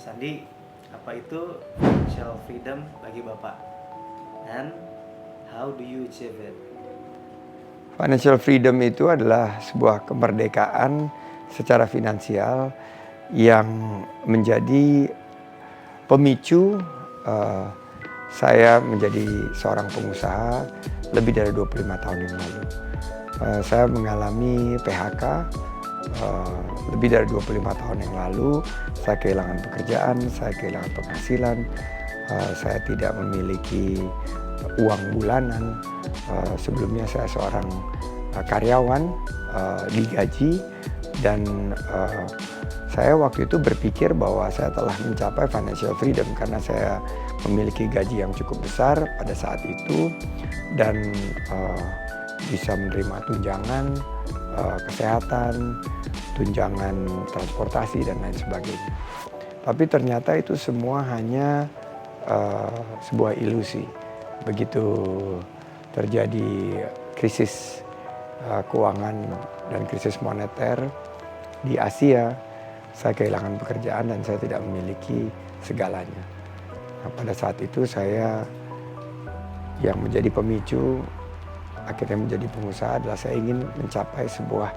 Mas Andi, apa itu financial freedom bagi Bapak? And how do you achieve it? Financial freedom itu adalah sebuah kemerdekaan secara finansial yang menjadi pemicu saya menjadi seorang pengusaha lebih dari 25 tahun yang lalu. Saya mengalami PHK lebih dari 25 tahun yang lalu. Saya kehilangan pekerjaan, saya kehilangan penghasilan, saya tidak memiliki uang bulanan. Sebelumnya saya seorang karyawan digaji dan saya waktu itu berpikir bahwa saya telah mencapai financial freedom karena saya memiliki gaji yang cukup besar pada saat itu dan bisa menerima tunjangan kesehatan, tunjangan transportasi dan lain sebagainya. Tapi ternyata itu semua hanya sebuah ilusi. Begitu terjadi krisis keuangan dan krisis moneter di Asia, saya kehilangan pekerjaan dan saya tidak memiliki segalanya. Nah, pada saat itu saya yang menjadi pemicu akhirnya menjadi pengusaha adalah saya ingin mencapai sebuah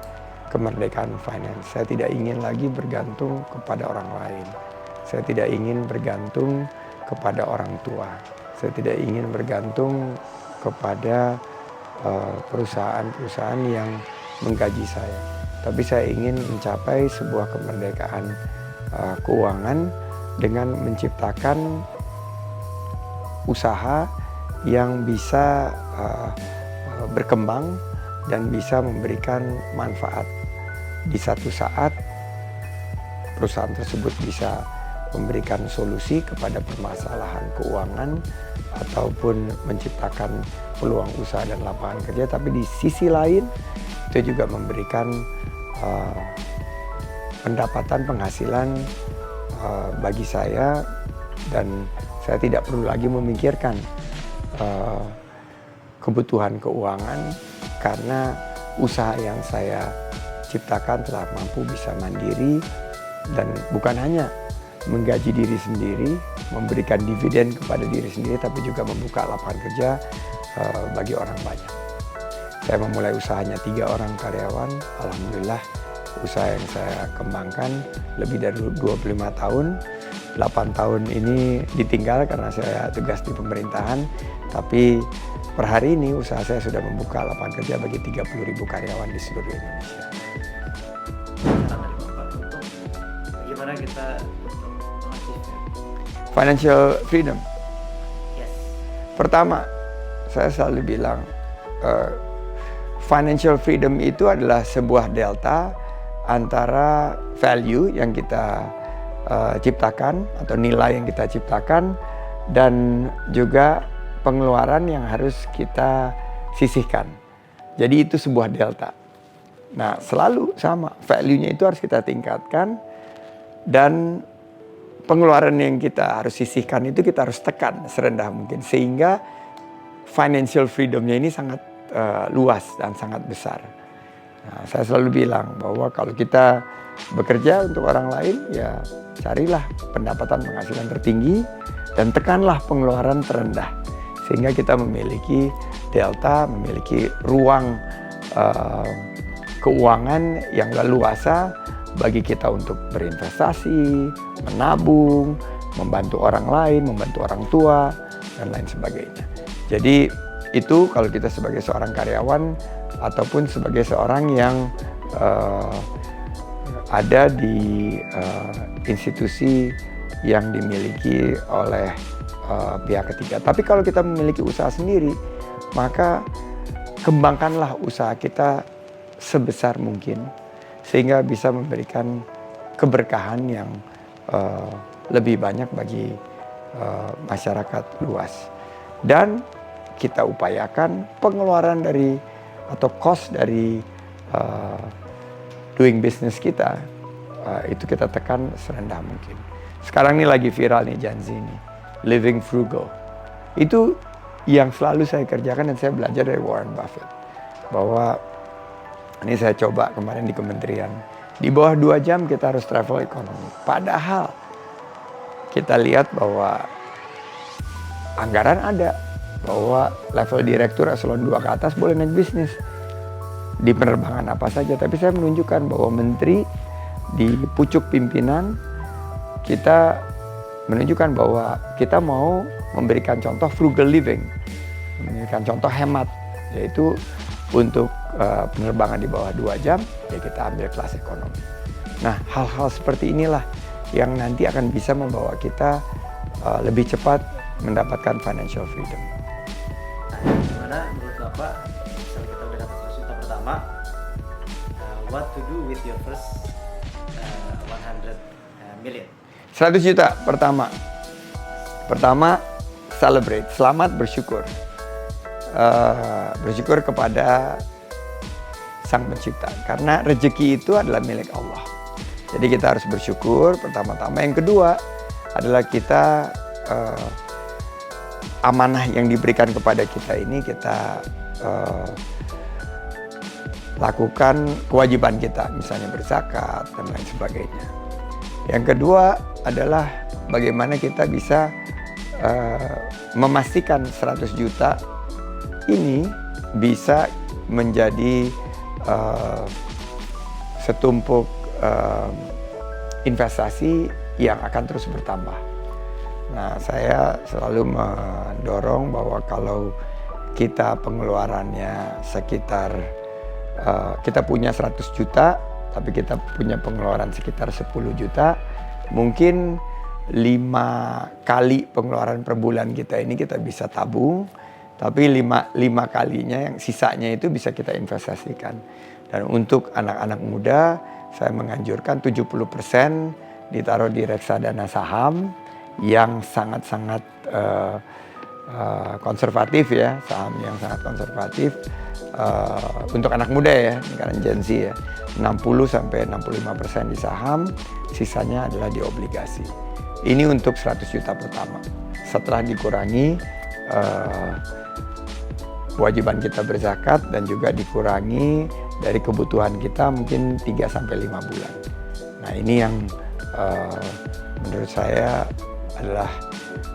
kemerdekaan finance. Saya tidak ingin lagi bergantung kepada orang lain. Saya tidak ingin bergantung kepada orang tua. Saya tidak ingin bergantung kepada perusahaan-perusahaan yang menggaji saya. Tapi saya ingin mencapai sebuah kemerdekaan keuangan dengan menciptakan usaha yang bisa berkembang dan bisa memberikan manfaat. Di satu saat perusahaan tersebut bisa memberikan solusi kepada permasalahan keuangan ataupun menciptakan peluang usaha dan lapangan kerja, tapi di sisi lain itu juga memberikan pendapatan penghasilan bagi saya dan saya tidak perlu lagi memikirkan kebutuhan keuangan karena usaha yang saya ciptakan telah mampu bisa mandiri dan bukan hanya menggaji diri sendiri, memberikan dividen kepada diri sendiri, tapi juga membuka lapangan kerja bagi orang banyak. Saya memulai usahanya 3 orang karyawan, alhamdulillah usaha yang saya kembangkan lebih dari 25 tahun. 8 tahun ini ditinggal karena saya tugas di pemerintahan, tapi per hari ini usaha saya sudah membuka lapangan kerja bagi 30.000 karyawan di seluruh Indonesia. Saran dari Bapak untuk bagaimana kita untuk mengachieve Financial freedom. Yes. Pertama, saya selalu bilang financial freedom itu adalah sebuah delta antara value yang kita ciptakan atau nilai yang kita ciptakan dan juga pengeluaran yang harus kita sisihkan. Jadi itu sebuah delta. Nah, selalu sama, value-nya itu harus kita tingkatkan dan pengeluaran yang kita harus sisihkan itu kita harus tekan serendah mungkin sehingga financial freedom-nya ini sangat luas dan sangat besar. Nah, saya selalu bilang bahwa kalau kita bekerja untuk orang lain, ya carilah pendapatan penghasilan tertinggi dan tekanlah pengeluaran terendah. Sehingga kita memiliki delta, memiliki ruang keuangan yang leluasa bagi kita untuk berinvestasi, menabung, membantu orang lain, membantu orang tua, dan lain sebagainya. Jadi itu kalau kita sebagai seorang karyawan ataupun sebagai seorang yang ada di institusi yang dimiliki oleh pihak ketiga. Tapi kalau kita memiliki usaha sendiri, maka kembangkanlah usaha kita sebesar mungkin sehingga bisa memberikan keberkahan yang lebih banyak bagi masyarakat luas. Dan kita upayakan pengeluaran dari atau cost dari doing business kita itu kita tekan serendah mungkin. Sekarang ini lagi viral nih Gen Z nih, living frugal. Itu yang selalu saya kerjakan dan saya belajar dari Warren Buffett. Bahwa ini saya coba kemarin di kementerian, di bawah 2 jam kita harus travel economy. Padahal kita lihat bahwa anggaran ada, bahwa level direktur eselon 2 ke atas boleh naik bisnis di penerbangan apa saja. Tapi saya menunjukkan bahwa menteri di pucuk pimpinan kita menunjukkan bahwa kita mau memberikan contoh frugal living, memberikan contoh hemat, yaitu untuk penerbangan di bawah 2 jam, ya kita ambil kelas ekonomi. Nah, hal-hal seperti inilah yang nanti akan bisa membawa kita lebih cepat mendapatkan financial freedom. Nah, gimana menurut Bapak, misalnya kita udah dapat 100 juta pertama, what to do with your first 100 million? 100 juta pertama. Pertama, celebrate, selamat, bersyukur. Bersyukur kepada Sang Pencipta, karena rezeki itu adalah milik Allah. Jadi kita harus bersyukur pertama-tama. Yang kedua adalah kita amanah yang diberikan kepada kita ini kita lakukan kewajiban kita, misalnya berzakat dan lain sebagainya. Yang kedua adalah bagaimana kita bisa memastikan 100 juta ini bisa menjadi setumpuk investasi yang akan terus bertambah. Nah, saya selalu mendorong bahwa kalau kita pengeluarannya sekitar kita punya 100 juta, tapi kita punya pengeluaran sekitar 10 juta, mungkin 5 kali pengeluaran per bulan kita ini kita bisa tabung, tapi 5 kalinya yang sisanya itu bisa kita investasikan. Dan untuk anak-anak muda, saya menganjurkan 70% ditaruh di reksadana saham yang sangat-sangat konservatif ya, saham yang sangat konservatif untuk anak muda ya, karena Gen Z ya, 60-65% di saham, sisanya adalah di obligasi. Ini untuk 100 juta pertama. Setelah dikurangi kewajiban kita berzakat dan juga dikurangi dari kebutuhan kita mungkin 3-5 bulan. Nah, ini yang menurut saya adalah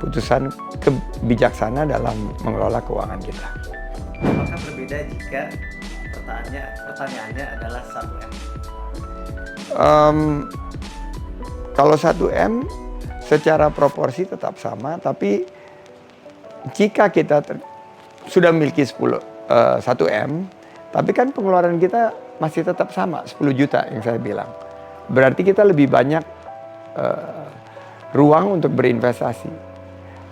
putusan kebijaksana dalam mengelola keuangan kita. Apakah berbeda jika pertanyaannya adalah 1M? Kalau 1M secara proporsi tetap sama, tapi jika kita sudah memiliki 1M, tapi kan pengeluaran kita masih tetap sama, 10 juta yang saya bilang. Berarti kita lebih banyak ruang untuk berinvestasi.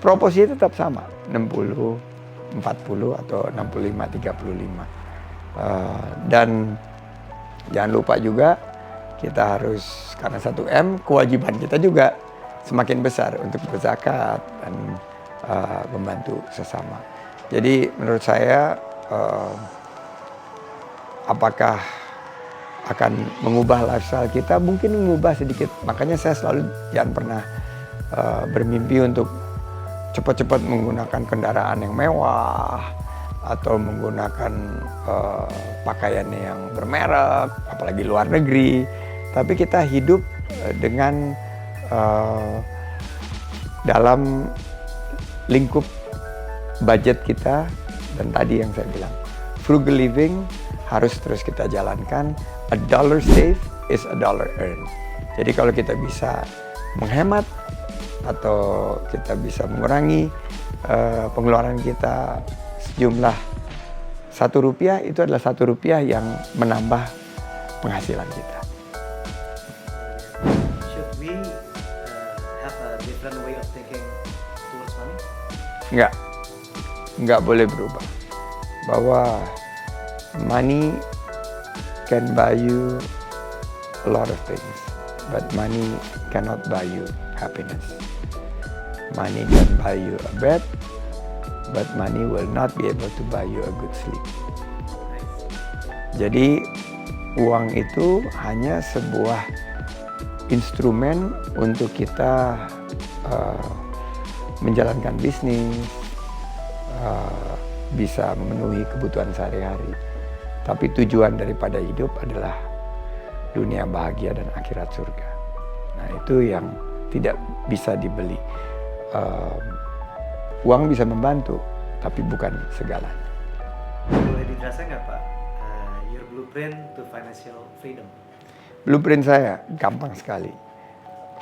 Proporsinya tetap sama, 60, 40 atau 65, 35. Dan jangan lupa juga kita harus, karena 1M, kewajiban kita juga semakin besar untuk berzakat dan membantu sesama. Jadi menurut saya apakah akan mengubah lifestyle kita? Mungkin mengubah sedikit. Makanya saya selalu jangan pernah bermimpi untuk cepat-cepat menggunakan kendaraan yang mewah atau menggunakan pakaian yang bermerek, apalagi luar negeri. Tapi kita hidup dengan dalam lingkup budget kita, dan tadi yang saya bilang, frugal living harus terus kita jalankan. A dollar saved is a dollar earned. Jadi kalau kita bisa menghemat atau kita bisa mengurangi pengeluaran kita sejumlah Rp1, itu adalah Rp1 yang menambah penghasilan kita. Should we have a different way of thinking towards money? Enggak boleh berubah. Bahwa money can buy you a lot of things, but money cannot buy you happiness. Money can buy you a bed, but money will not be able to buy you a good sleep. Jadi uang itu hanya sebuah instrumen untuk kita menjalankan bisnis, bisa memenuhi kebutuhan sehari-hari. Tapi tujuan daripada hidup adalah dunia bahagia dan akhirat surga. Nah, itu yang tidak bisa dibeli. Uang bisa membantu, tapi bukan segalanya. Boleh dijelaskan nggak Pak, your blueprint to financial freedom? Blueprint saya gampang sekali.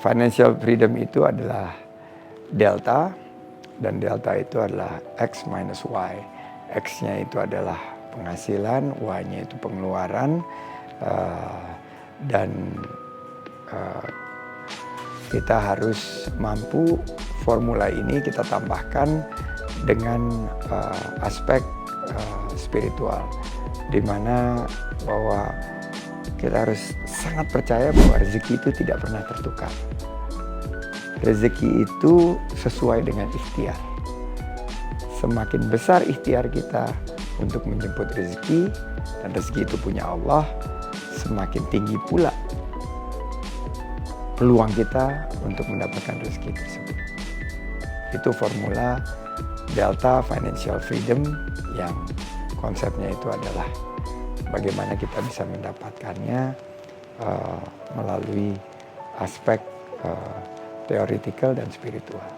Financial freedom itu adalah delta, dan delta itu adalah X minus Y. X-nya itu adalah penghasilan, Y-nya itu pengeluaran, dan kita harus mampu formula ini kita tambahkan dengan aspek spiritual, di mana bahwa kita harus sangat percaya bahwa rezeki itu tidak pernah tertukar. Rezeki itu sesuai dengan ikhtiar. Semakin besar ikhtiar kita untuk menjemput rezeki, dan rezeki itu punya Allah, semakin tinggi pula peluang kita untuk mendapatkan rezeki tersebut. Itu formula Delta Financial Freedom yang konsepnya itu adalah bagaimana kita bisa mendapatkannya melalui aspek teoritikal dan spiritual.